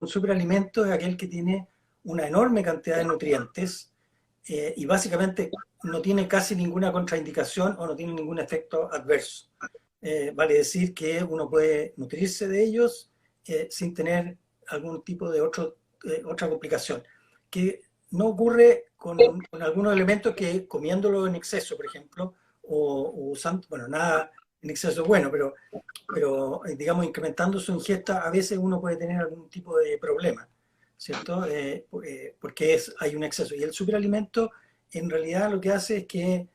Un superalimento es aquel que tiene una enorme cantidad de nutrientes y básicamente no tiene casi ninguna contraindicación o no tiene ningún efecto adverso. Vale decir que uno puede nutrirse de ellos sin tener algún tipo de otra complicación, que no ocurre con algunos elementos que comiéndolo en exceso, por ejemplo, o usando, bueno, nada en exceso es bueno, pero digamos, incrementando su ingesta, a veces uno puede tener algún tipo de problema, ¿cierto? Porque hay un exceso. Y el superalimento, en realidad, lo que hace es que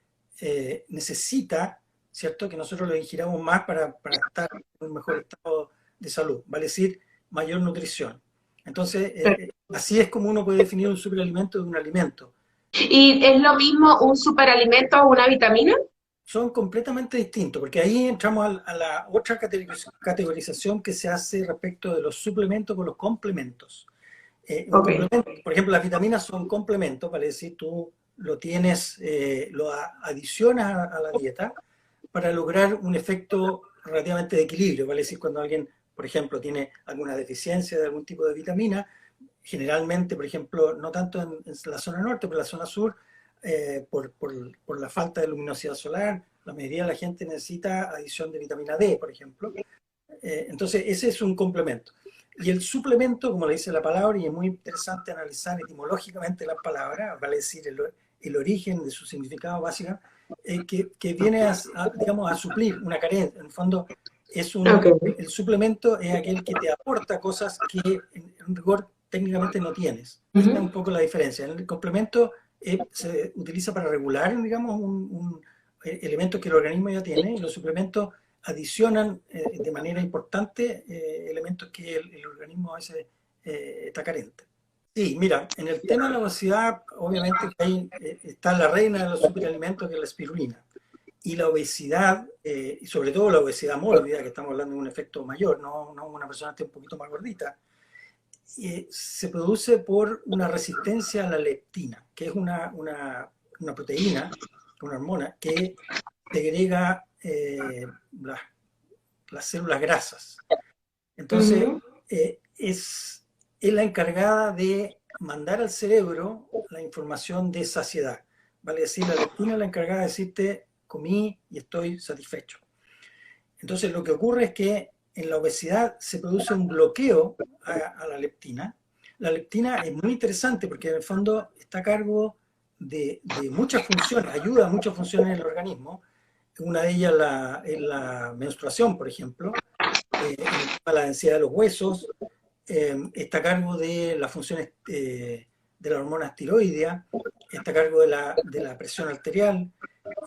necesita, ¿cierto?, que nosotros lo ingiramos más para estar en un mejor estado de salud, vale decir, mayor nutrición. Entonces, así es como uno puede definir un superalimento de un alimento. ¿Y es lo mismo un superalimento o una vitamina? Son completamente distintos, porque ahí entramos a la otra categorización que se hace respecto de los suplementos con los complementos. Un Ok. complemento, por ejemplo, las vitaminas son complementos, vale decir, tú lo tienes, lo adicionas a la dieta para lograr un efecto relativamente de equilibrio, vale decir, cuando alguien, por ejemplo, tiene alguna deficiencia de algún tipo de vitamina, generalmente, por ejemplo, no tanto en la zona norte, pero en la zona sur, por la falta de luminosidad solar, la mayoría de la gente necesita adición de vitamina D, por ejemplo. Entonces, ese es un complemento. Y el suplemento, como le dice la palabra, y es muy interesante analizar etimológicamente las palabras, vale decir, el origen de su significado básico, que viene digamos, a suplir una carencia. En el fondo, Ok. el suplemento es aquel que te aporta cosas que en rigor técnicamente no tienes. Esa es un Ujú. poco la diferencia. El complemento se utiliza para regular, digamos, un elemento que el organismo ya tiene, y los suplementos adicionan de manera importante elementos que el organismo a veces está carente. Sí, mira, en el tema de la obesidad, obviamente que ahí está la reina de los superalimentos, que es la espirulina. Y la obesidad, y sobre todo la obesidad mórbida, que estamos hablando de un efecto mayor, no una persona esté un poquito más gordita, se produce por una resistencia a la leptina, que es una proteína, una hormona, que segrega las células grasas. Entonces, Ujú. es la encargada de mandar al cerebro la información de saciedad. Vale decir, la leptina es la encargada de decirte, comí y estoy satisfecho. Entonces, lo que ocurre es que en la obesidad se produce un bloqueo a la leptina. La leptina es muy interesante porque en el fondo está a cargo de muchas funciones, ayuda a muchas funciones del organismo. Una de ellas es la menstruación, por ejemplo, en el tema de la densidad de los huesos, está a cargo de las funciones de la hormona tiroidea, está a cargo de la presión arterial.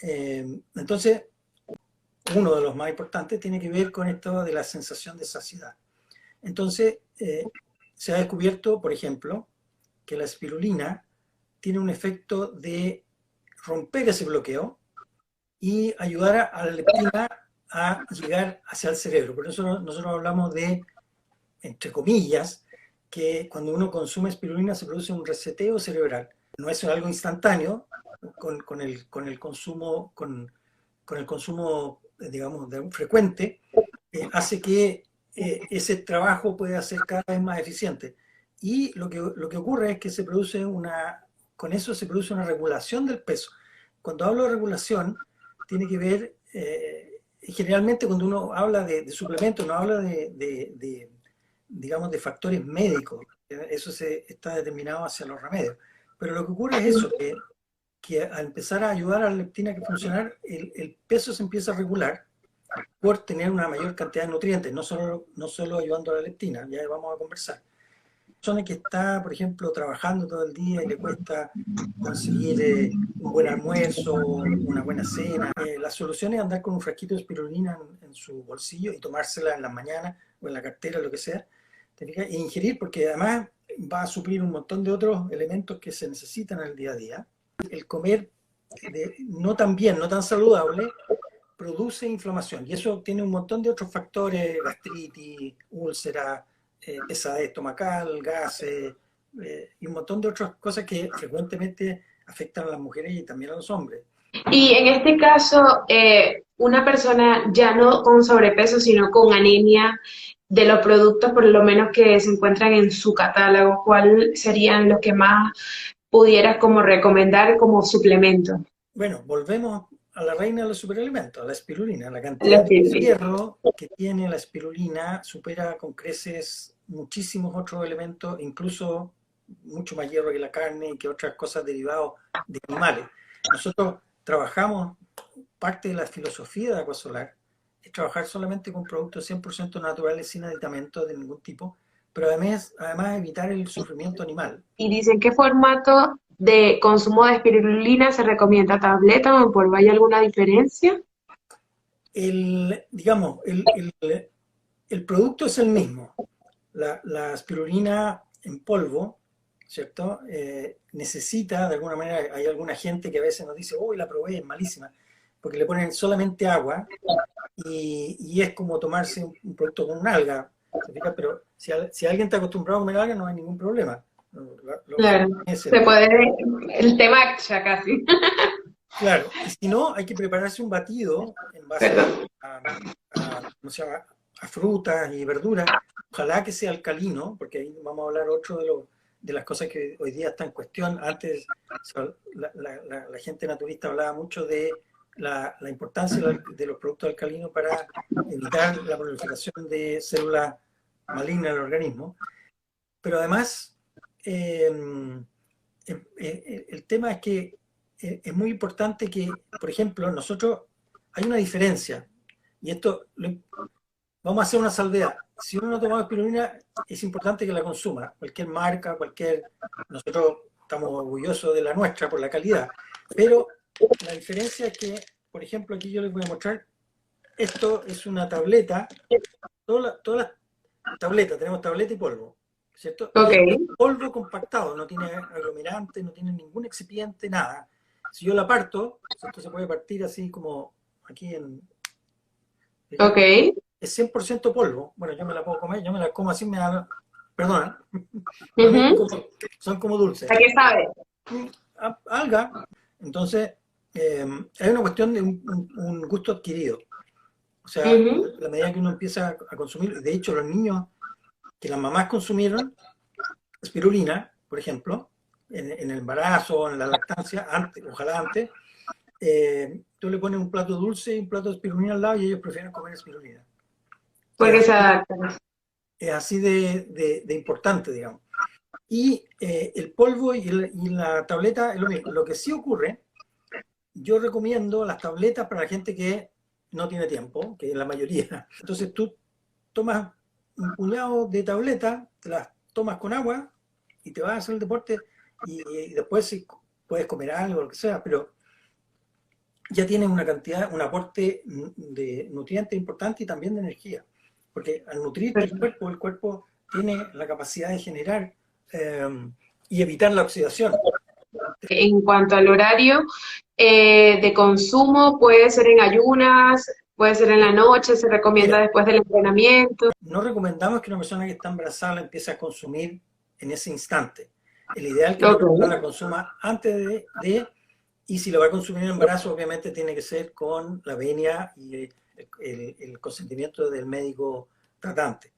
Entonces, uno de los más importantes tiene que ver con esto de la sensación de saciedad. Entonces, se ha descubierto, por ejemplo, que la espirulina tiene un efecto de romper ese bloqueo y ayudar a la leptina a llegar hacia el cerebro. Por eso nosotros hablamos de, entre comillas, que cuando uno consume espirulina se produce un reseteo cerebral. No es algo instantáneo con el consumo, con el consumo digamos, frecuente, hace que ese trabajo pueda ser cada vez más eficiente. Y lo que ocurre es que con eso se produce una regulación del peso. Cuando hablo de regulación, tiene que ver, generalmente cuando uno habla de suplementos, no habla digamos, de factores médicos. Eso está determinado hacia los remedios. Pero lo que ocurre es eso, que al empezar a ayudar a la leptina a funcionar, el peso se empieza a regular por tener una mayor cantidad de nutrientes, no solo ayudando a la leptina, ya vamos a conversar. Persona que está, por ejemplo, trabajando todo el día y le cuesta conseguir un buen almuerzo, una buena cena, la solución es andar con un frasquito de espirulina en su bolsillo y tomársela en las mañanas o en la cartera, lo que sea, e ingerir, porque además va a suplir un montón de otros elementos que se necesitan en el día a día. El comer no tan bien, no tan saludable, produce inflamación y eso tiene un montón de otros factores, gastritis, úlcera, pesadez estomacal, gases y un montón de otras cosas que frecuentemente afectan a las mujeres y también a los hombres. Y en este caso, una persona ya no con sobrepeso, sino con anemia, de los productos, por lo menos que se encuentran en su catálogo, ¿cuáles serían los que más pudieras como recomendar como suplemento? Bueno, volvemos a la reina de los superalimentos, a la espirulina. La La cantidad de espirulina. fierro que tiene la espirulina supera con creces muchísimos otros elementos, incluso mucho más hierro que la carne y que otras cosas derivadas de animales. Nosotros trabajamos, parte de la filosofía de Aquasolar es trabajar solamente con productos 100% naturales, sin aditamentos de ningún tipo, pero además evitar el sufrimiento animal. Y dicen qué formato de consumo de espirulina se recomienda, tableta o en polvo. ¿Hay alguna diferencia? Digamos, el producto es el mismo. La espirulina en polvo, ¿cierto? Necesita, de alguna manera, hay alguna gente que a veces nos dice, uy, la probé, es malísima, porque le ponen solamente agua y es como tomarse un producto con una alga, ¿se fija? Pero si alguien está acostumbrado a comer alga, no hay ningún problema. Lo mejor Claro, es se puede, el tema ya casi. claro, y si no, hay que prepararse un batido en base Perdón. ¿cómo se llama? A frutas y verduras. Ojalá que sea alcalino, porque ahí vamos a hablar otro de las cosas que hoy día está en cuestión. Antes la gente naturista hablaba mucho de la importancia de los productos alcalinos para evitar la proliferación de células malignas en el organismo. Pero además, eh, el tema es que es muy importante que, por ejemplo, nosotros, hay una diferencia, y esto, vamos a hacer una salvedad. Si uno no toma espirulina, es importante que la consuma, cualquier marca, nosotros estamos orgullosos de la nuestra por la calidad, pero la diferencia es que, por ejemplo, aquí yo les voy a mostrar, esto es una tableta, todas las tabletas, tenemos tableta y polvo, ¿cierto? Ok, Y esto es polvo compactado, no tiene aglomerante, no tiene ningún excipiente, nada. Si yo la parto, esto se puede partir así como aquí ¿fija? ok. Es 100% polvo. Bueno, yo me la puedo comer, yo me la como así, perdona, para mí Ujú. son como dulces. ¿A qué sabe? Alga, entonces hay una cuestión de un gusto adquirido. O sea, Ujú. la medida que uno empieza a consumir, de hecho los niños que las mamás consumieron espirulina, por ejemplo, en el embarazo, en la lactancia, antes, ojalá antes, tú le pones un plato dulce y un plato de espirulina al lado y ellos prefieren comer espirulina. Porque se adapta. Es así de importante, digamos. Y el polvo y la tableta es lo mismo. Lo que sí ocurre, yo recomiendo las tabletas para la gente que no tiene tiempo, que es la mayoría. Entonces tú tomas un puñado de tableta, te las tomas con agua y te vas a hacer el deporte y después si puedes comer algo, lo que sea, pero ya tienes una cantidad, un aporte de nutrientes importante y también de energía. Porque al nutrirte el cuerpo tiene la capacidad de generar y evitar la oxidación. En cuanto al horario de consumo, puede ser en ayunas, puede ser en la noche, se recomienda Mira, después del entrenamiento. no recomendamos que una persona que está embarazada la empiece a consumir en ese instante. El ideal es que la Ok, persona la consuma antes y si lo va a consumir en embarazo, obviamente tiene que ser con la venia y el consentimiento del médico tratante.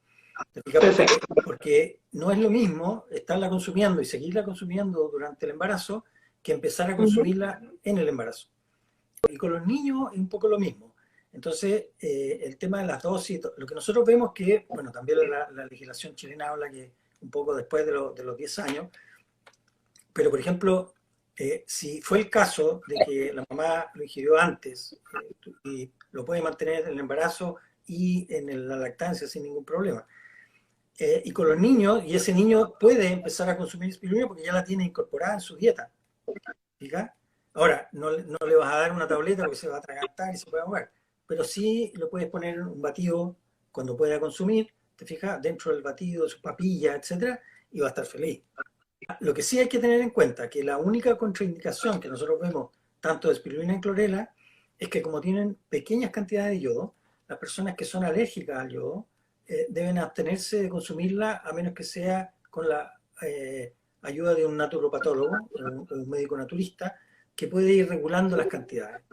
¿Te fijas? perfecto. Porque no es lo mismo estarla consumiendo y seguirla consumiendo durante el embarazo que empezar a Ujú. consumirla en el embarazo. Y con los niños es un poco lo mismo. Entonces, el tema de las dosis, lo que nosotros vemos que, bueno, también la legislación chilena habla que un poco después de los 10 años, pero por ejemplo, si fue el caso de que la mamá lo ingirió antes y lo puede mantener en el embarazo y en la lactancia sin ningún problema. Y con los niños, y ese niño puede empezar a consumir espirulina porque ya la tiene incorporada en su dieta. ¿Fija? Ahora, no le vas a dar una tableta porque se va a atragantar y se puede ahogar, pero sí lo puedes poner en un batido cuando pueda consumir, te fijas, dentro del batido, su papilla, etcétera, y va a estar feliz. Lo que sí hay que tener en cuenta que la única contraindicación que nosotros vemos tanto de espirulina y clorela es que como tienen pequeñas cantidades de yodo, las personas que son alérgicas al yodo deben abstenerse de consumirla a menos que sea con la ayuda de un naturopatólogo o un médico naturista que puede ir regulando las cantidades.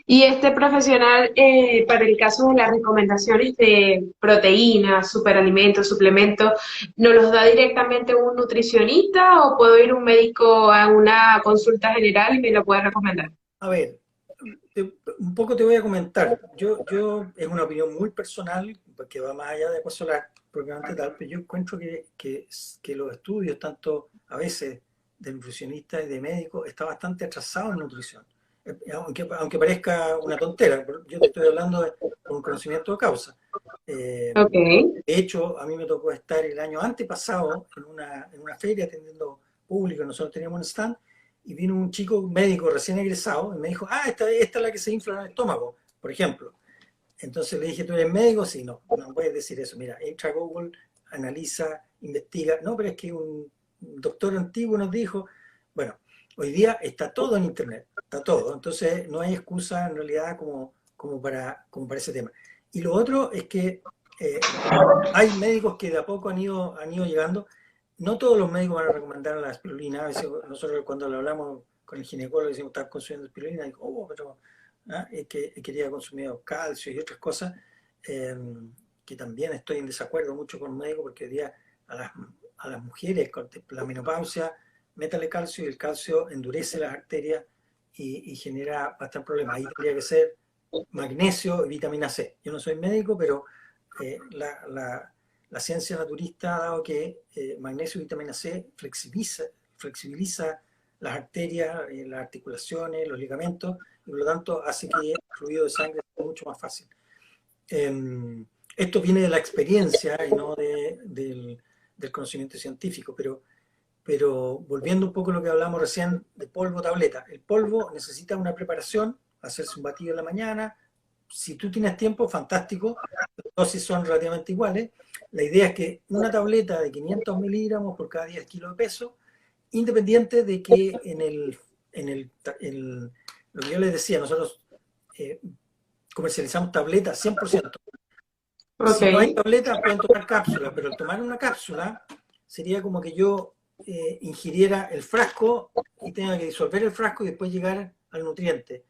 Y este profesional, para el caso de las recomendaciones de proteínas, superalimentos, suplementos, ¿nos los da directamente un nutricionista o puedo ir a un médico a una consulta general y me lo puede recomendar? A ver, un poco te voy a comentar. Es una opinión muy personal, porque va más allá de acuerdo a la propiamente tal, pero yo encuentro que los estudios, tanto a veces de nutricionistas y de médicos, está bastante atrasado en nutrición. Aunque parezca una tontera, yo te estoy hablando con un conocimiento de causa. Ok. De hecho, a mí me tocó estar el año antepasado en una feria atendiendo público, nosotros teníamos un stand, y vino un chico, un médico recién egresado, y me dijo, esta es la que se infla en el estómago, por ejemplo. Entonces le dije, ¿tú eres médico? Sí, no, no puedes decir eso. Mira, entra a Google, analiza, investiga. No, pero es que un doctor antiguo nos dijo, bueno, hoy día está todo en Internet, está todo. Entonces no hay excusa en realidad como para ese tema. Y lo otro es que hay médicos que de a poco han ido llegando. No todos los médicos van a recomendar la espirulina. A veces nosotros cuando lo hablamos con el ginecólogo decimos, ¿estás consumiendo espirulina? Y digo, oh, pero es que quería consumir calcio y otras cosas, eh, que también estoy en desacuerdo mucho con el médico porque hoy día a las, a las mujeres con la menopausia, métale calcio y el calcio endurece las arterias y genera bastante problemas. Ahí tendría que ser magnesio y vitamina C. Yo no soy médico, pero la ciencia naturista ha dado que magnesio y vitamina C flexibiliza las arterias, las articulaciones, los ligamentos, y por lo tanto hace que el fluido de sangre sea mucho más fácil. Esto viene de la experiencia y no del conocimiento científico, pero volviendo un poco a lo que hablamos recién de polvo tableta, el polvo necesita una preparación, hacerse un batido en la mañana. Si tú tienes tiempo, fantástico, las dosis son relativamente iguales. La idea es que una tableta de 500 miligramos por cada 10 kilos de peso, independiente de que en lo que yo les decía, nosotros eh, comercializamos tabletas 100%. Ok. Si no hay tabletas, pueden tomar cápsulas, pero al tomar una cápsula sería como que yo ingiriera el frasco y tenga que disolver el frasco y después llegar al nutriente.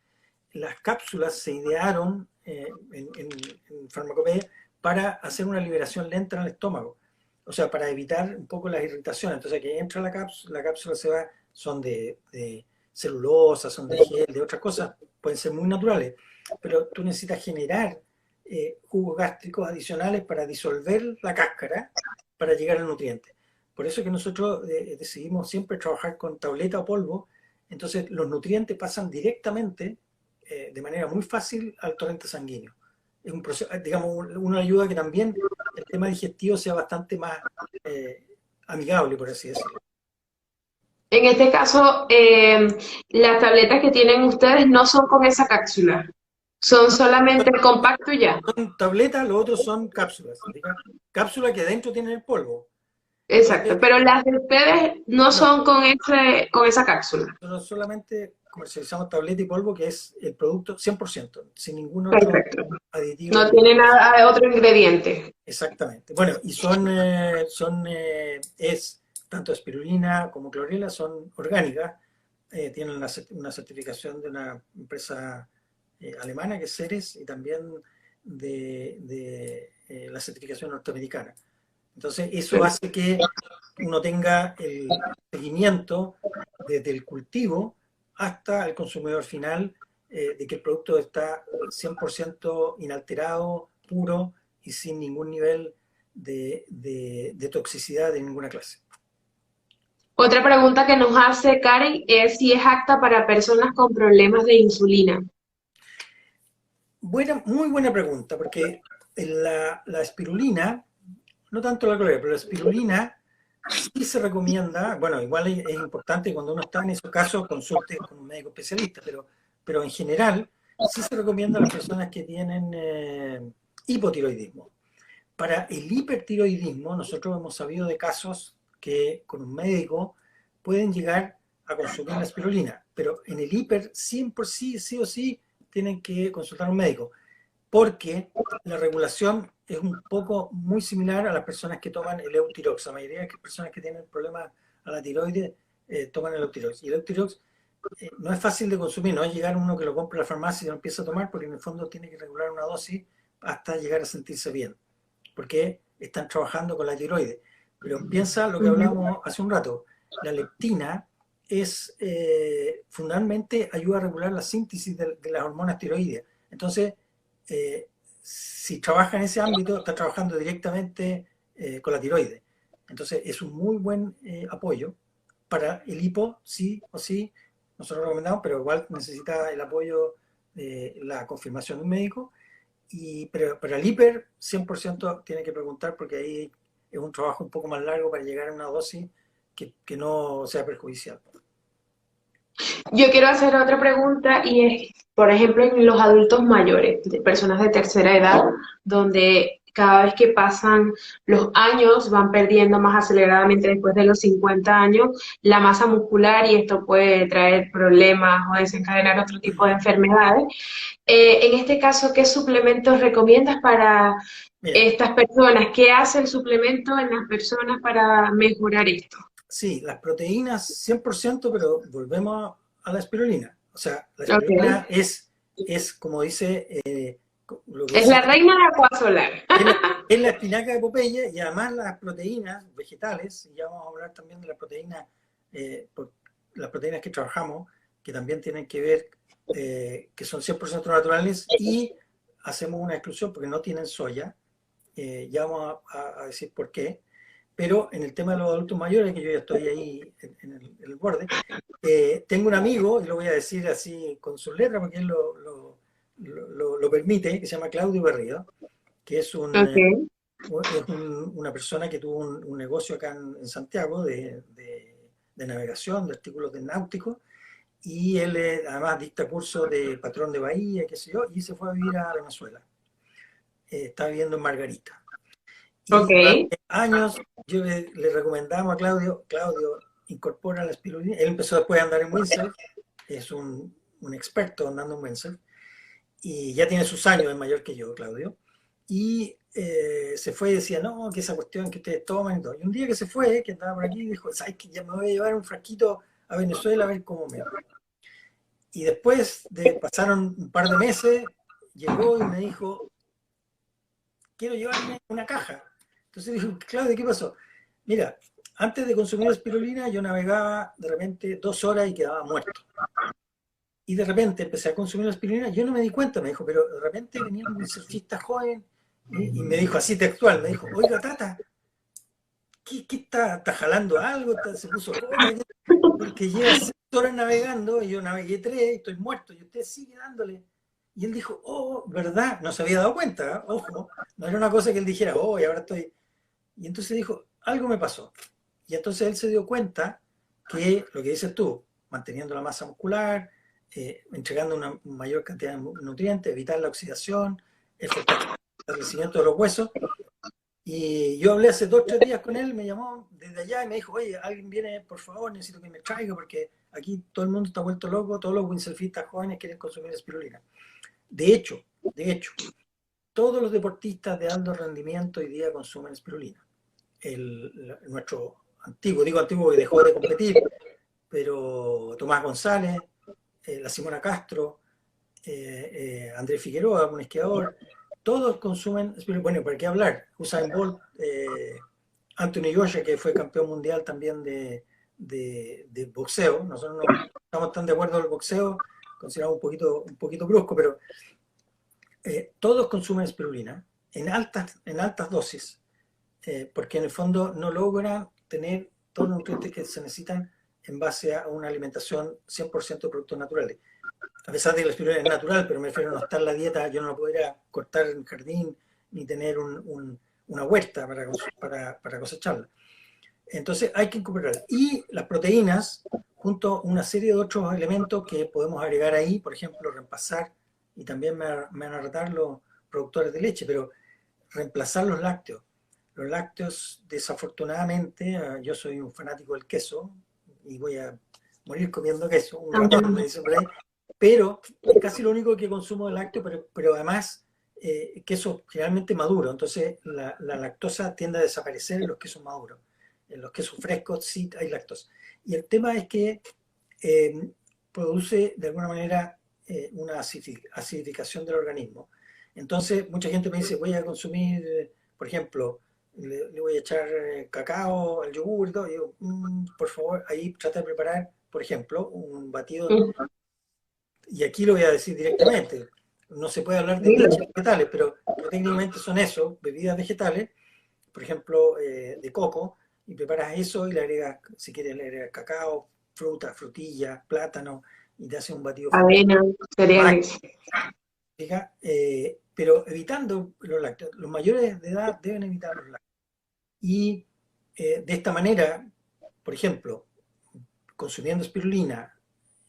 Las cápsulas se idearon en farmacopedia para hacer una liberación lenta en el estómago, o sea, para evitar un poco las irritaciones. Entonces, que entra la cápsula se va, son de celulosa, son de gel, de otras cosas, pueden ser muy naturales, pero tú necesitas generar jugos gástricos adicionales para disolver la cáscara para llegar al nutriente. Por eso es que nosotros decidimos siempre trabajar con tableta o polvo, entonces los nutrientes pasan directamente de manera muy fácil al torrente sanguíneo. Es un proceso, digamos, una ayuda que también el tema digestivo sea bastante más amigable, por así decirlo. En este caso, las tabletas que tienen ustedes no son con esa cápsula, son solamente el compacto y ya. Son tabletas, los otros son cápsulas, cápsulas que dentro tienen el polvo. Entonces, Exacto, pero las de ustedes no no, son con con esa cápsula. nosotros solamente comercializamos tableta y polvo, que es el producto 100%, sin ningún otro Perfecto. aditivo. No tiene nada de otro ingrediente. Exactamente. Bueno, y es tanto espirulina como clorela son orgánicas, tienen una certificación de una empresa alemana que es Ceres y también de la certificación norteamericana. Entonces, eso hace que uno tenga el seguimiento desde el cultivo hasta el consumidor final, de que el producto está 100% inalterado, puro y sin ningún nivel de toxicidad de ninguna clase. Otra pregunta que nos hace Karen es si es apta para personas con problemas de insulina. Muy buena pregunta, porque la espirulina, no tanto la clorela, pero la espirulina sí se recomienda, bueno, igual es importante cuando uno está en esos casos, consulte con un médico especialista, pero en general sí se recomienda a las personas que tienen hipotiroidismo. Para el hipertiroidismo, nosotros hemos sabido de casos que con un médico pueden llegar a consumir la espirulina, pero en el hiper, siempre sí o sí, tienen que consultar a un médico, porque la regulación es un poco muy similar a las personas que toman el Eutirox. La mayoría de las personas que tienen problemas a la tiroides toman el Eutirox. Y el Eutirox no es fácil de consumir, no es llegar uno que lo compra en la farmacia y lo empieza a tomar, porque en el fondo tiene que regular una dosis hasta llegar a sentirse bien, porque están trabajando con la tiroides. Pero piensa lo que hablamos hace un rato, la leptina es fundamentalmente ayuda a regular la síntesis de las hormonas tiroideas. Entonces, si trabaja en ese ámbito, está trabajando directamente con la tiroides. Entonces, es un muy buen apoyo para el hipo, sí o sí. Nosotros lo recomendamos, pero igual necesita el apoyo de la confirmación de un médico. Pero para el hiper, 100% tiene que preguntar, porque ahí es un trabajo un poco más largo para llegar a una dosis que no sea perjudicial. Yo quiero hacer otra pregunta y es, por ejemplo, en los adultos mayores, de personas de tercera edad, donde cada vez que pasan los años van perdiendo más aceleradamente después de los 50 años la masa muscular y esto puede traer problemas o desencadenar otro tipo de enfermedades. En este caso, ¿qué suplementos recomiendas para Mira, estas personas? ¿Qué hace el suplemento en las personas para mejorar esto? sí, las proteínas 100%, pero volvemos a la espirulina. O sea, la Okay. espirulina es como dice, lo que Es dice, la reina de agua solar. es la, es la espinaca de Popeye, y además las proteínas vegetales, y ya vamos a hablar también de las proteínas, las proteínas que trabajamos, que también tienen que ver, que son 100% naturales, y hacemos una exclusión porque no tienen soya. Ya vamos a decir por qué. Pero en el tema de los adultos mayores, que yo ya estoy ahí en el borde, tengo un amigo, y lo voy a decir así con sus letras porque él lo permite, que se llama Claudio Berrío, que Okay. es una persona que tuvo un negocio acá en Santiago de navegación, de artículos de náuticos, y él además dicta cursos de patrón de bahía, qué sé yo, y se fue a vivir a Venezuela. Está viviendo en Margarita. Y Okay. durante años yo le recomendaba a Claudio, Claudio, incorpora la espirulina. Él empezó después a andar en windsurf, es un experto andando en windsurf, y ya tiene sus años, es mayor que yo, Claudio. Y se fue y decía, no, que esa cuestión que ustedes toman y todo. Y un día que se fue, que andaba por aquí, dijo, ¿sabes qué? Ya me voy a llevar un frasquito a Venezuela a ver cómo me va. Y después pasaron un par de meses, llegó y me dijo, quiero llevarme una caja. Entonces dijo, Claudio, ¿qué pasó? Mira, antes de consumir espirulina yo navegaba de repente 2 horas y quedaba muerto. Y de repente empecé a consumir la espirulina, yo no me di cuenta, me dijo, pero de repente venía un surfista joven y me dijo así textual, me dijo, oiga, Tata, ¿qué está jalando algo? ¿Se puso cola? Porque lleva 6 horas navegando y yo navegué 3 y estoy muerto y usted sigue dándole. Y él dijo, oh, ¿verdad? No se había dado cuenta, ¿eh? Ojo, no era una cosa que él dijera, oh, y ahora estoy. Y entonces dijo, algo me pasó. Y entonces él se dio cuenta que lo que dices tú, manteniendo la masa muscular, entregando una mayor cantidad de nutrientes, evitar la oxidación, el fortalecimiento de los huesos. Y yo hablé hace 2 o 3 días con él, me llamó desde allá y me dijo, oye, alguien viene, por favor, necesito que me traiga porque aquí todo el mundo está vuelto loco, todos los windsurfistas jóvenes quieren consumir espirulina. De hecho, todos los deportistas de alto rendimiento hoy día consumen espirulina. Nuestro antiguo, digo antiguo que dejó de competir, pero Tomás González, la Simona Castro, Andrés Figueroa, un esquiador, todos consumen espirulina. Bueno, ¿para qué hablar? Usain Bolt, Anthony Joshua, que fue campeón mundial también de boxeo. Nosotros no estamos tan de acuerdo en el boxeo, consideramos un poquito brusco, pero todos consumen espirulina en altas dosis, porque en el fondo no logran tener todos los nutrientes que se necesitan en base a una alimentación 100% de productos naturales. A pesar de que la espirulina es natural, pero me refiero a no estar en la dieta, yo no la podría cortar en el jardín ni tener una huerta para cosecharla. Entonces hay que incorporarla. Y las proteínas, junto a una serie de otros elementos que podemos agregar ahí, por ejemplo, reemplazar, y también me van a retar los productores de leche, pero reemplazar los lácteos. Los lácteos, desafortunadamente, yo soy un fanático del queso y voy a morir comiendo queso, un ratón, me dicen por ahí, pero es casi lo único que consumo de lácteo, pero además queso generalmente maduro, entonces la lactosa tiende a desaparecer en los quesos maduros. En los quesos frescos sí hay lactosa. Y el tema es que produce de alguna manera una acidificación del organismo. Entonces, mucha gente me dice, voy a consumir, por ejemplo, le voy a echar cacao al yogur y todo. Y digo, por favor, ahí trata de preparar, por ejemplo, un batido. Ujú. Y aquí lo voy a decir directamente. No se puede hablar de Dilo. leches vegetales, pero técnicamente son eso, bebidas vegetales, por ejemplo, de coco, y preparas eso y le agregas, si quieres, le agregas cacao, fruta, frutilla, plátano, y te hace un batido Avena, cereales. mágica, pero evitando los lácteos. Los mayores de edad deben evitar los lácteos. Y de esta manera, por ejemplo, consumiendo espirulina,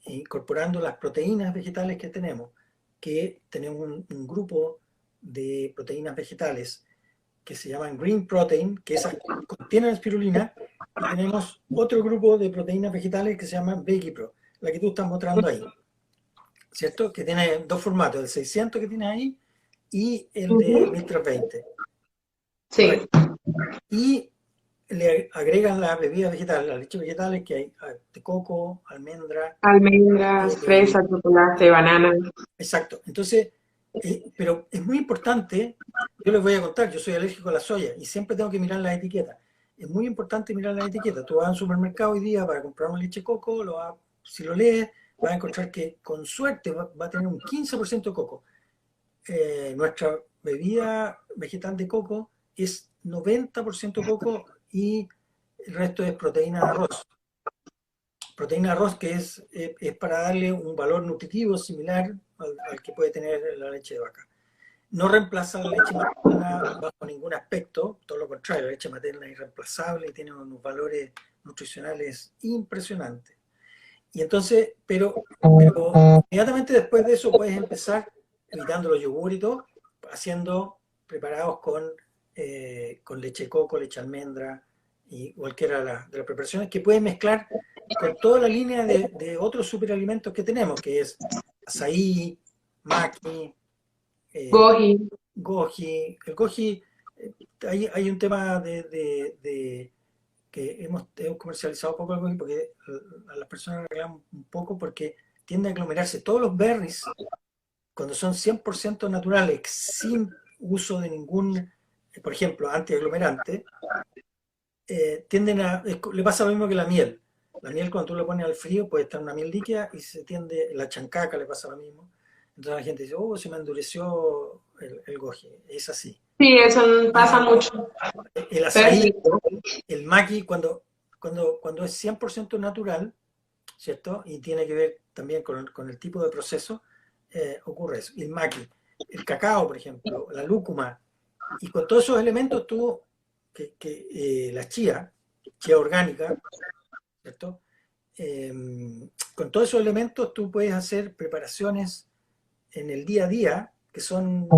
incorporando las proteínas vegetales que tenemos un grupo de proteínas vegetales que se llaman green protein, que esas contienen espirulina, y tenemos otro grupo de proteínas vegetales que se llaman Veggie Pro, la que tú estás mostrando ahí, ¿cierto? Que tiene dos formatos, el 600 que tienes ahí y el de Ujú. 1320. Sí, Correcto. Y le agregan las bebidas vegetales, las leches vegetales que hay de coco, almendra, almendras, eh, fresa, chocolate, banana. exacto. Entonces, pero es muy importante, yo les voy a contar, yo soy alérgico a la soya y siempre tengo que mirar las etiquetas. Es muy importante mirar las etiquetas. Tú vas a un supermercado hoy día para comprar una leche de coco, si lo lees, vas a encontrar que con suerte va a tener un 15% de coco. Nuestra bebida vegetal de coco es 90% coco y el resto es proteína de arroz. Proteína de arroz que es para darle un valor nutritivo similar al que puede tener la leche de vaca. No reemplaza la leche materna bajo ningún aspecto, todo lo contrario, la leche materna es irreemplazable y tiene unos valores nutricionales impresionantes. Y entonces, pero inmediatamente después de eso puedes empezar evitando los yogur y todo, haciendo preparados con leche de coco, leche de almendra y cualquiera de las preparaciones que puedes mezclar con toda la línea de otros superalimentos que tenemos, que es azaí, maqui, eh, Goji. goji. El goji, hay un tema que hemos comercializado poco el goji porque a las personas reclaman un poco porque tiende a aglomerarse. Todos los berries, cuando son 100% naturales, sin uso de ningún, por ejemplo, antiaglomerante, le pasa lo mismo que la miel. La miel cuando tú la pones al frío puede estar una miel líquida y se tiende, la chancaca le pasa lo mismo. Entonces la gente dice, oh, se me endureció el goji. Es así. Sí, eso pasa Y mucho. el azaí, Perfecto. el maqui, cuando es 100% natural, ¿cierto? Y tiene que ver también con el tipo de proceso, ocurre eso. El maqui, el cacao, por ejemplo, la lúcuma, y con todos esos elementos tú, la chía orgánica, ¿cierto? Eh, con todos esos elementos tú puedes hacer preparaciones en el día a día que son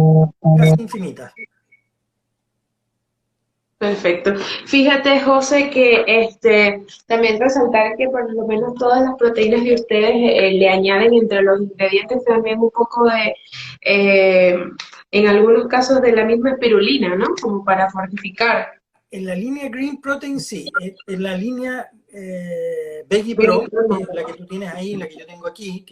casi infinitas. Perfecto. Fíjate, José, que también resaltar que por lo menos todas las proteínas de ustedes le añaden entre los ingredientes también un poco de, eh, en algunos casos de la misma espirulina, ¿no? Como para fortificar. En la línea Green Protein sí, en la línea Veggie Bien, Pro, la que tú tienes ahí, la que yo tengo aquí,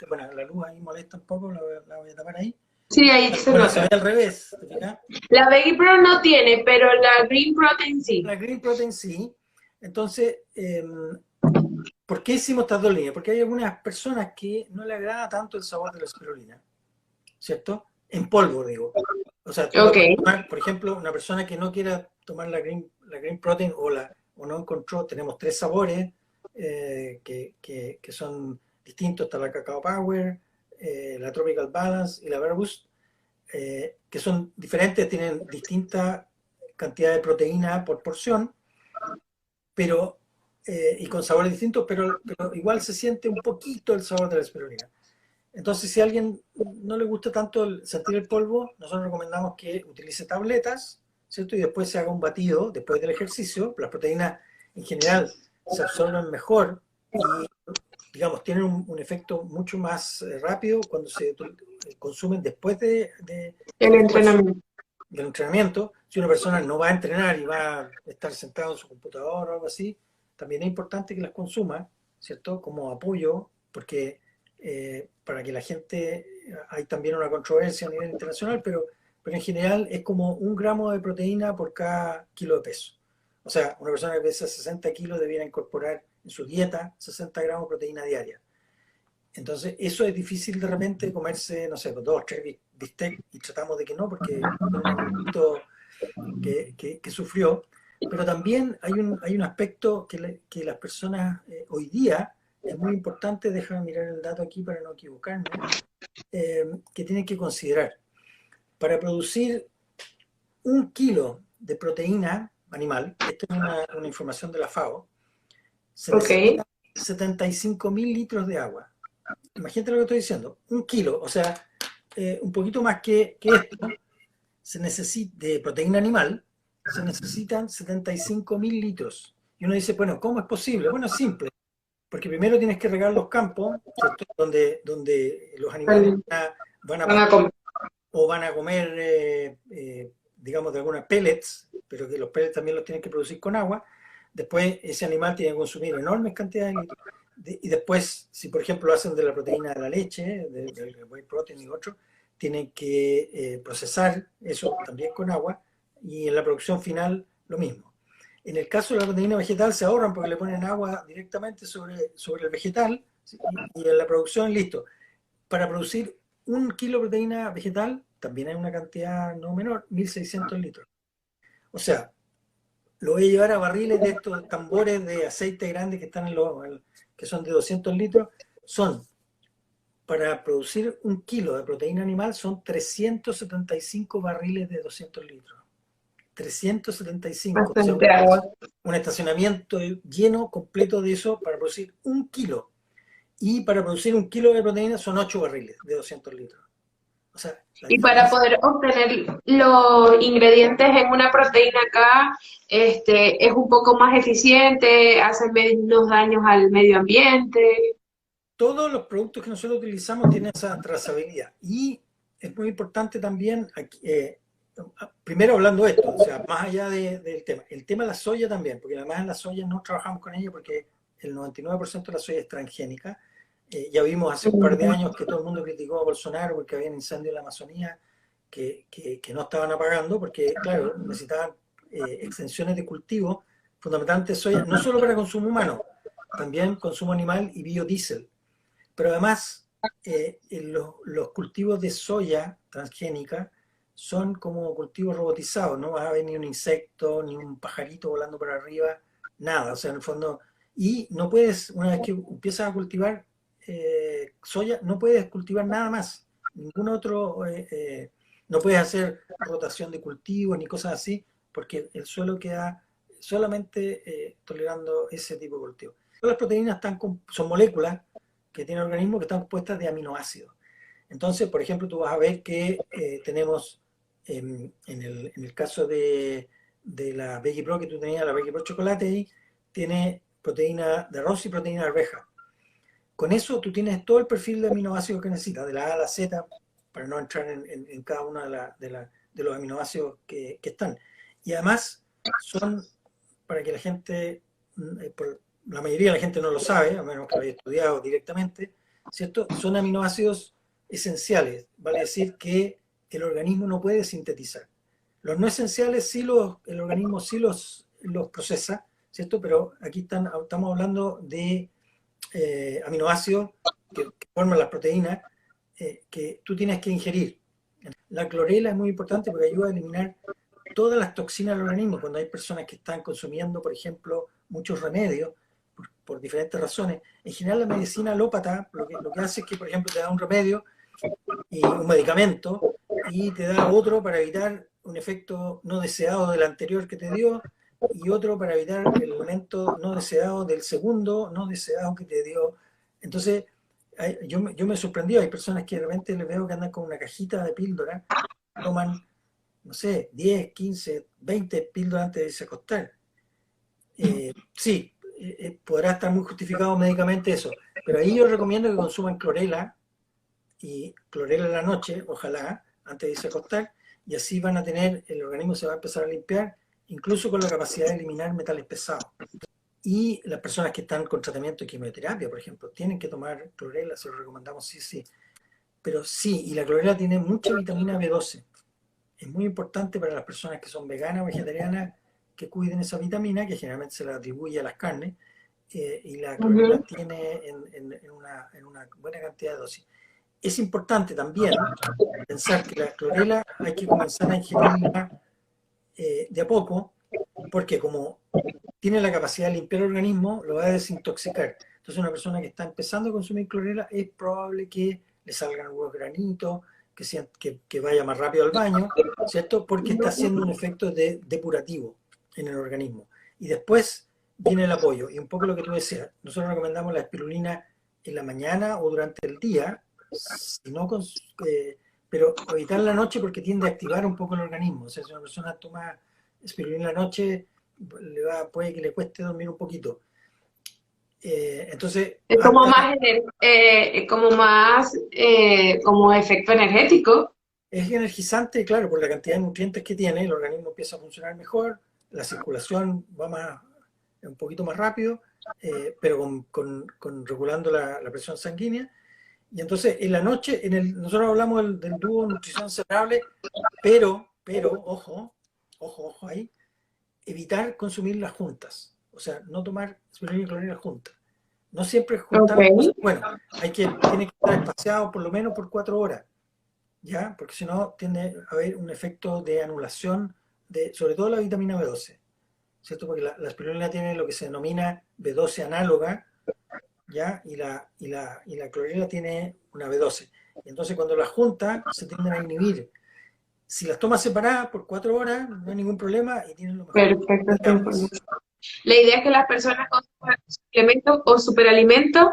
bueno, la luz ahí molesta un poco, la voy a tapar ahí. sí, ahí se Bueno, se ve nota. al revés, ¿te fijas? La Veggie Pro no tiene, pero la Green Protein sí. La Green Protein sí. Entonces, ¿por qué hicimos estas dos líneas? Porque hay algunas personas que no le agrada tanto el sabor de la espirulina, ¿cierto? En polvo, digo. O sea, tú la Ok. puedes tomar, por ejemplo, una persona que no quiera tomar la green Protein o no encontró, tenemos tres sabores que son distintos, está la Cacao Power, la Tropical Balance y la Verboost, que son diferentes, tienen distinta cantidad de proteína por porción, pero y con sabores distintos, pero igual se siente un poquito el sabor de la espirulina. Entonces, si a alguien no le gusta tanto sentir el polvo, nosotros recomendamos que utilice tabletas, ¿cierto? Y después se haga un batido después del ejercicio. Las proteínas en general se absorben mejor y, digamos, tienen un efecto mucho más rápido cuando se consumen después El del esfuerzo, entrenamiento. del entrenamiento. Si una persona no va a entrenar y va a estar sentado en su computador o algo así, también es importante que las consuma, ¿cierto? Como apoyo porque para que la gente, hay también una controversia a nivel internacional, pero en general es como 1 gramo de proteína por cada kilo de peso. O sea, una persona que pesa 60 kilos debiera incorporar en su dieta 60 gramos de proteína diaria. Entonces, eso es difícil de repente comerse, no sé, 2 o 3 bistec, y tratamos de que no, porque es un animalito que sufrió. Pero también hay un aspecto que las personas hoy día, es muy importante, déjame mirar el dato aquí para no equivocarme, que tienen que considerar. Para producir 1 kilo de proteína animal, esta es una información de la FAO, se Ok. necesitan 75.000 litros de agua. Imagínate lo que estoy diciendo, 1 kilo, o sea, un poquito más que esto, se necesita, de proteína animal, se necesitan 75.000 litros. Y uno dice, bueno, ¿cómo es posible? Bueno, es simple, porque primero tienes que regar los campos, ¿cierto? Donde los animales van a Van a pastar comer. o van a comer, digamos, de algunas pellets, pero que los pellets también los tienen que producir con agua. Después ese animal tiene que consumir enormes cantidades de litros. Y después, si por ejemplo lo hacen de la proteína de la leche, del whey protein y otro, tienen que procesar eso también con agua, y en la producción final lo mismo. En el caso de la proteína vegetal se ahorran porque le ponen agua directamente sobre el vegetal, y en la producción listo. Para producir 1 kilo de proteína vegetal también hay una cantidad no menor, 1.600 litros. O sea, lo voy a llevar a barriles de estos tambores de aceite grandes que están que son de 200 litros. Son, para producir 1 kilo de proteína animal, son 375 barriles de 200 litros. 375, o sea, Bastante agua. un estacionamiento lleno, completo de eso para producir 1 kilo. Y para producir 1 kilo de proteína son 8 barriles de 200 litros. O sea, la Y para diferencia. poder obtener los ingredientes en una proteína acá, es un poco más eficiente, hace menos daños al medio ambiente. Todos los productos que nosotros utilizamos tienen esa trazabilidad. Y es muy importante también, aquí, primero hablando de esto, o sea, más allá del tema, el tema de la soya también, porque además en la soya no trabajamos con ella porque el 99% de la soya es transgénica. Ya vimos hace un par de años que todo el mundo criticó a Bolsonaro porque había un incendio en la Amazonía que no estaban apagando, porque, claro, necesitaban extensiones de cultivo, fundamentalmente soya, no solo para consumo humano, también consumo animal y biodiesel. Pero además, los cultivos de soya transgénica son como cultivos robotizados, no va a haber ni un insecto, ni un pajarito volando por arriba, nada, o sea, en el fondo, y no puedes, una vez que empiezas a cultivar soya, no puedes cultivar nada más, ningún otro, no puedes hacer rotación de cultivos ni cosas así, porque el suelo queda solamente tolerando ese tipo de cultivo. Todas las proteínas son moléculas que tienen organismos que están compuestas de aminoácidos. Entonces, por ejemplo, tú vas a ver que tenemos, en el caso de la Veggie Pro que tú tenías, la Veggie Pro Chocolate, ahí tiene proteína de arroz y proteína de arveja. Con eso tú tienes todo el perfil de aminoácidos que necesitas, de la A a la Z, para no entrar en cada uno de los aminoácidos que están. Y además son, para que la gente, la mayoría de la gente no lo sabe, a menos que lo haya estudiado directamente, ¿cierto? Son aminoácidos esenciales, vale decir que el organismo no puede sintetizar. Los no esenciales sí el organismo sí los procesa, ¿cierto? Pero aquí estamos hablando de aminoácidos que forman las proteínas que tú tienes que ingerir. La clorela es muy importante porque ayuda a eliminar todas las toxinas del organismo. Cuando hay personas que están consumiendo, por ejemplo, muchos remedios por diferentes razones, en general la medicina alópata lo que hace es que, por ejemplo, te da un remedio y un medicamento y te da otro para evitar un efecto no deseado del anterior que te dio, y otro para evitar el elemento no deseado del segundo no deseado que te dio. Entonces, yo me sorprendí, hay personas que de repente les veo que andan con una cajita de píldora, toman, no sé, 10, 15, 20 píldoras antes de irse a acostar. Sí, podrá estar muy justificado médicamente eso, pero ahí yo recomiendo que consuman clorela, y clorela en la noche, ojalá, antes de irse a acostar, y así van a tener, el organismo se va a empezar a limpiar, incluso con la capacidad de eliminar metales pesados. Y las personas que están con tratamiento de quimioterapia, por ejemplo, tienen que tomar clorela, se lo recomendamos, sí, sí. Pero sí, y la clorela tiene mucha vitamina B12. Es muy importante para las personas que son veganas o vegetarianas que cuiden esa vitamina, que generalmente se la atribuye a las carnes, y la clorela Ujú. tiene en una buena cantidad de dosis. Es importante también pensar que la clorela hay que comenzar a ingerirla de a poco, porque como tiene la capacidad de limpiar el organismo, lo va a desintoxicar. Entonces una persona que está empezando a consumir clorela es probable que le salgan algunos granitos, que vaya más rápido al baño, ¿cierto? Porque está haciendo un efecto depurativo en el organismo. Y después viene el apoyo. Y un poco lo que tú decías, nosotros recomendamos la espirulina en la mañana o durante el día, si no pero evitar la noche porque tiende a activar un poco el organismo. O sea, si una persona toma espirulina en la noche, puede que le cueste dormir un poquito. Entonces, Es como hasta más, como efecto energético. es energizante, claro, por la cantidad de nutrientes que tiene, el organismo empieza a funcionar mejor, la circulación va un poquito más rápido, pero regulando la presión sanguínea. Y entonces, en la noche, nosotros hablamos del dúo nutrición saludable, ojo, ojo ahí, evitar consumirlas juntas. O sea, no tomar espirulina y clorela juntas. No siempre Ok, juntar las cosas. Bueno, tiene que estar espaciado por lo menos por 4 horas, ¿ya? Porque si no, tiende a haber un efecto de anulación sobre todo la vitamina B12, ¿cierto? Porque la espirulina tiene lo que se denomina B12 análoga, ¿ya? Y la clorela tiene una B12. Y entonces cuando las junta, se tienden a inhibir. Si las tomas separadas por 4 horas, no hay ningún problema y tienen lo mejor perfecto de esta ambas. información. La idea es que las personas consuman suplementos o superalimentos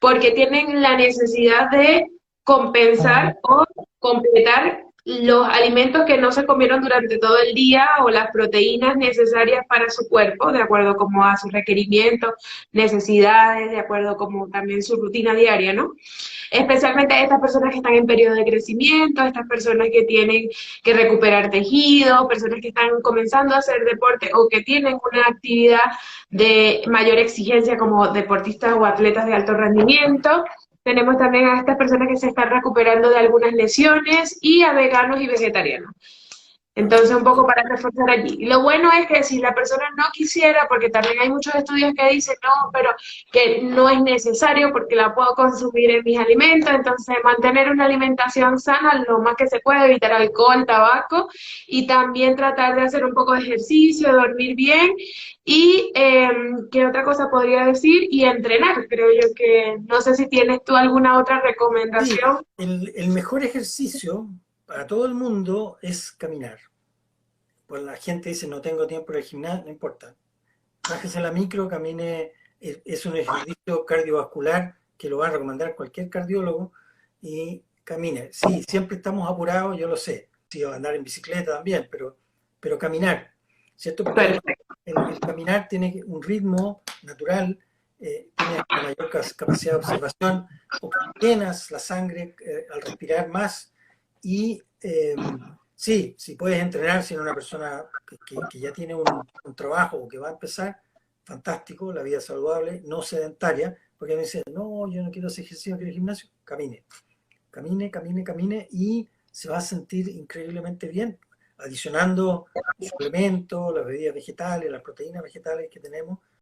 porque tienen la necesidad de compensar o completar los alimentos que no se comieron durante todo el día o las proteínas necesarias para su cuerpo, de acuerdo como a sus requerimientos, necesidades, de acuerdo como también su rutina diaria, ¿no? Especialmente estas personas que están en periodo de crecimiento, estas personas que tienen que recuperar tejido, personas que están comenzando a hacer deporte o que tienen una actividad de mayor exigencia como deportistas o atletas de alto rendimiento. Tenemos también a estas personas que se están recuperando de algunas lesiones y a veganos y vegetarianos. Entonces, un poco para reforzar allí. Y lo bueno es que si la persona no quisiera, porque también hay muchos estudios que dicen, no, pero que no es necesario porque la puedo consumir en mis alimentos, entonces mantener una alimentación sana lo más que se puede, evitar alcohol, tabaco y también tratar de hacer un poco de ejercicio, dormir bien y, ¿qué otra cosa podría decir? Y entrenar, creo yo que, no sé si tienes tú alguna otra Sí, recomendación. el mejor ejercicio para todo el mundo es caminar. Pues la gente dice, no tengo tiempo para el gimnasio, no importa. Bájese la micro, camine, es un ejercicio cardiovascular que lo va a recomendar cualquier cardiólogo y camine. Sí, siempre estamos apurados, yo lo sé. Sí, andar en bicicleta también, pero caminar, ¿cierto? Porque además Perfecto. el caminar tiene un ritmo natural, tiene una mayor capacidad de observación, oxigenas la sangre al respirar más y sí, si puedes entrenar, si eres una persona que ya tiene un trabajo o que va a empezar, fantástico, la vida saludable, no sedentaria, porque me dicen, no, yo no quiero hacer ejercicio, no quiero ir al gimnasio, camine, camine, camine, camine y se va a sentir increíblemente bien, adicionando suplementos, las bebidas vegetales, las proteínas vegetales que tenemos,